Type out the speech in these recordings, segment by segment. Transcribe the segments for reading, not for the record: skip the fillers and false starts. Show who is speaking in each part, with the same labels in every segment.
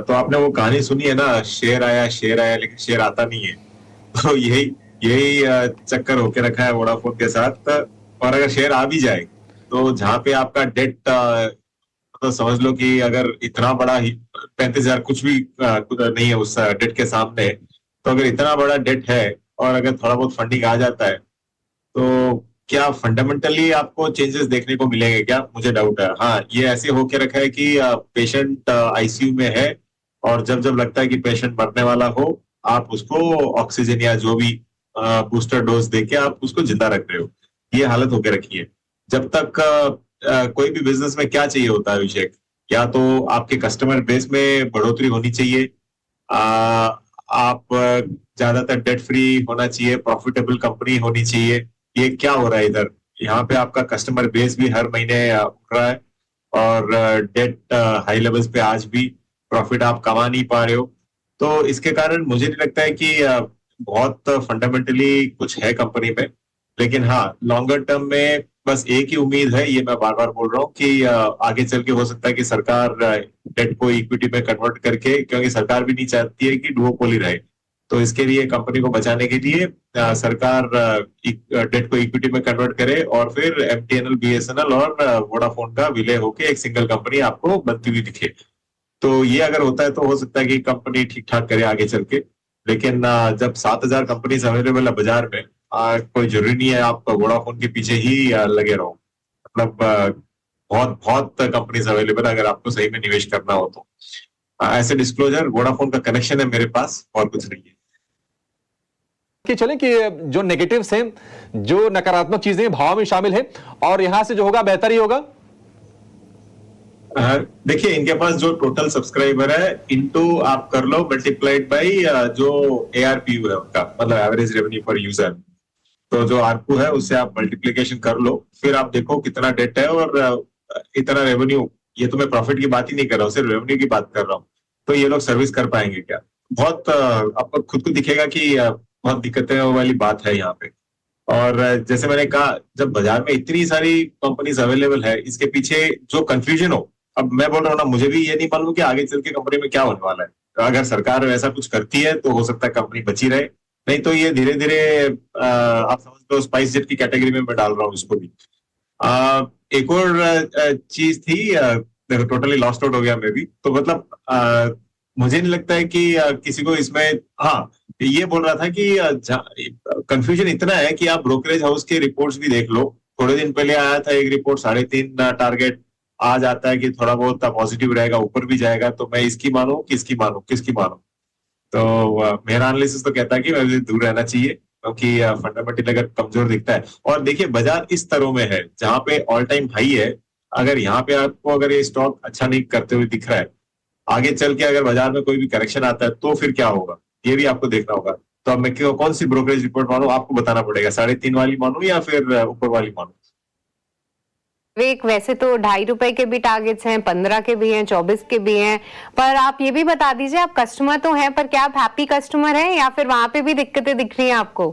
Speaker 1: तो आपने वो कहानी सुनी है ना, शेर आया लेकिन शेर आता नहीं है। तो यही यही चक्कर होके रखा है वोडाफोन के साथ। और अगर शेयर आ भी जाए तो जहां पे आपका डेट, तो समझ लो कि अगर इतना बड़ा ही 35,000 कुछ भी कुछ नहीं है उस डेट के सामने। तो अगर इतना बड़ा डेट है और अगर थोड़ा बहुत फंडिंग आ जाता है तो क्या फंडामेंटली आपको चेंजेस देखने को मिलेंगे क्या? मुझे डाउट है। हाँ, ये ऐसे होके रखा है कि पेशेंट आईसीयू में है और जब जब लगता है कि पेशेंट मरने वाला हो, आप उसको ऑक्सीजन या जो भी बूस्टर डोज देके आप उसको जिंदा रख रहे हो। ये हालत होके रखी है। जब तक कोई भी बिजनेस में क्या चाहिए होता है अभिषेक, या तो आपके कस्टमर बेस में बढ़ोतरी होनी चाहिए, आ, आप ज्यादातर डेट फ्री होना चाहिए, प्रॉफिटेबल कंपनी होनी चाहिए। ये क्या हो रहा है इधर? यहाँ पे आपका कस्टमर बेस भी हर महीने उठ रहा है और डेट हाई लेवल्स पे आज भी प्रॉफिट आप कमा नहीं पा रहे हो। तो इसके कारण मुझे नहीं लगता है कि बहुत फंडामेंटली कुछ है कंपनी में। लेकिन हाँ, लॉन्गर टर्म में बस एक ही उम्मीद है, ये मैं बार बार बोल रहा हूँ कि आगे चल के हो सकता है कि सरकार डेट को इक्विटी में कन्वर्ट करके, क्योंकि सरकार भी नहीं चाहती है कि डुओपोली रहे। तो इसके लिए कंपनी को बचाने के लिए सरकार डेट को इक्विटी में कन्वर्ट करे और फिर एमटीएनएल, बीएसएनएल और वोडाफोन का विलय होके एक सिंगल कंपनी आपको बनती हुई दिखे। तो ये अगर होता है तो हो सकता है कि कंपनी ठीक ठाक करे आगे चल के। लेकिन जब 7,000 कंपनीज अवेलेबल है बाजार में, कोई जरूरी नहीं है आप वोडाफोन के पीछे ही लगे रहो। मतलब बहुत बहुत कंपनीज अवेलेबल है अगर आपको सही में निवेश करना हो तो। ऐसे डिस्क्लोजर, वोडाफोन का कनेक्शन है मेरे पास और कुछ नहीं है।
Speaker 2: कि चलें कि जो नेगेटिव्स हैं, जो नकारात्मक चीजें भाव में शामिल हैं, और यहां से जो होगा बेहतर ही होगा।
Speaker 1: देखिए, इनके पास जो टोटल सब्सक्राइबर है इनटू आप कर लो मल्टीप्लाइड बाई जो एआरपीयू है उनका, मतलब एवरेज रेवेन्यू पर यूजर। तो जो आरपू है उससे आप मल्टीप्लिकेशन कर लो, फिर आप देखो कितना डेट है और इतना रेवेन्यू। ये तो मैं प्रॉफिट की बात ही नहीं कर रहा हूँ, सिर्फ रेवेन्यू की बात कर रहा हूँ। तो ये लोग सर्विस कर पाएंगे क्या? बहुत आपको खुद को दिखेगा कि बहुत दिक्कतें वाली बात है यहाँ पे। और जैसे मैंने कहा, जब बाजार में इतनी सारी कंपनीज अवेलेबल है, इसके पीछे जो कंफ्यूजन हो, अब मैं बोल रहा हूँ ना, मुझे भी ये नहीं मालूम कि आगे चल के कंपनी में क्या होने वाला है। अगर सरकार ऐसा कुछ करती है तो हो सकता है कंपनी बची रहे, नहीं तो ये धीरे धीरे आप समझ लो स्पाइस जेट की कैटेगरी में मैं डाल रहा हूँ इसको भी। एक और चीज थी, देखो टोटली लॉस्ट आउट हो गया मैं भी, तो मतलब मुझे नहीं लगता है कि किसी को इसमें, हाँ, ये बोल रहा था कि कंफ्यूजन इतना है कि आप ब्रोकरेज हाउस के रिपोर्ट्स भी देख लो। थोड़े दिन पहले आया था एक रिपोर्ट 3.5 टारगेट, आज आता है कि थोड़ा बहुत पॉजिटिव रहेगा, ऊपर भी जाएगा। तो मैं इसकी मानूं, किसकी मानूं, किसकी मानूं? तो मेरा एनालिसिस तो कहता है कि मैं दूर रहना चाहिए, क्योंकि फंडामेंटल अगर कमजोर दिखता है, और देखिए बाजार इस तरह में है जहां पे ऑल टाइम हाई है। अगर यहाँ पे आपको अगर ये स्टॉक अच्छा नहीं करते हुए दिख रहा है, आगे चल के अगर बाजार में कोई भी करेक्शन आता है तो फिर क्या होगा, ये भी आपको देखना होगा। तो अब मैं कौन सी ब्रोकरेज रिपोर्ट मानूं, आपको बताना पड़ेगा। 3.5 वाली मानूं या फिर ऊपर वाली मानूं?
Speaker 3: विवेक, वैसे तो ₹2.5 के भी टारगेट्स हैं, 15 के भी हैं, 24 के भी हैं, पर आप ये भी बता दीजिए, आप कस्टमर तो हैं, पर क्या आप हैप्पी कस्टमर हैं या फिर वहां पे भी दिक्कतें दिख रही हैं आपको?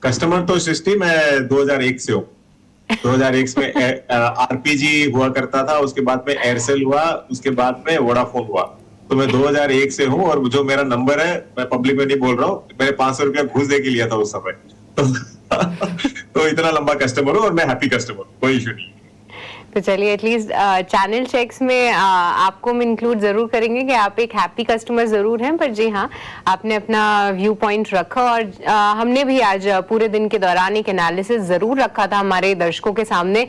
Speaker 1: कस्टमर तो सृष्टि मैं 2001 से हूँ। 2001 में आरपीजी हुआ करता था, उसके बाद में एयरसेल हुआ, उसके बाद में वोडाफोन हुआ। तो मैं 2001 से हूँ, और जो मेरा नंबर है मैं पब्लिक में नहीं बोल रहा हूँ, मैंने 500 रुपया घूस दे के लिया था उस समय। तो इतना लंबा कस्टमर हूँ और मैं हैप्पी कस्टमर हूँ, कोई इशू नहीं।
Speaker 3: तो चलिए, एटलीस्ट चैनल चेक्स में आपको हम इंक्लूड जरूर करेंगे कि आप एक हैप्पी कस्टमर जरूर हैं। पर जी हाँ, आपने अपना व्यू पॉइंट रखा, और हमने भी आज पूरे दिन के दौरान एक एनालिसिस जरूर रखा था हमारे दर्शकों के सामने।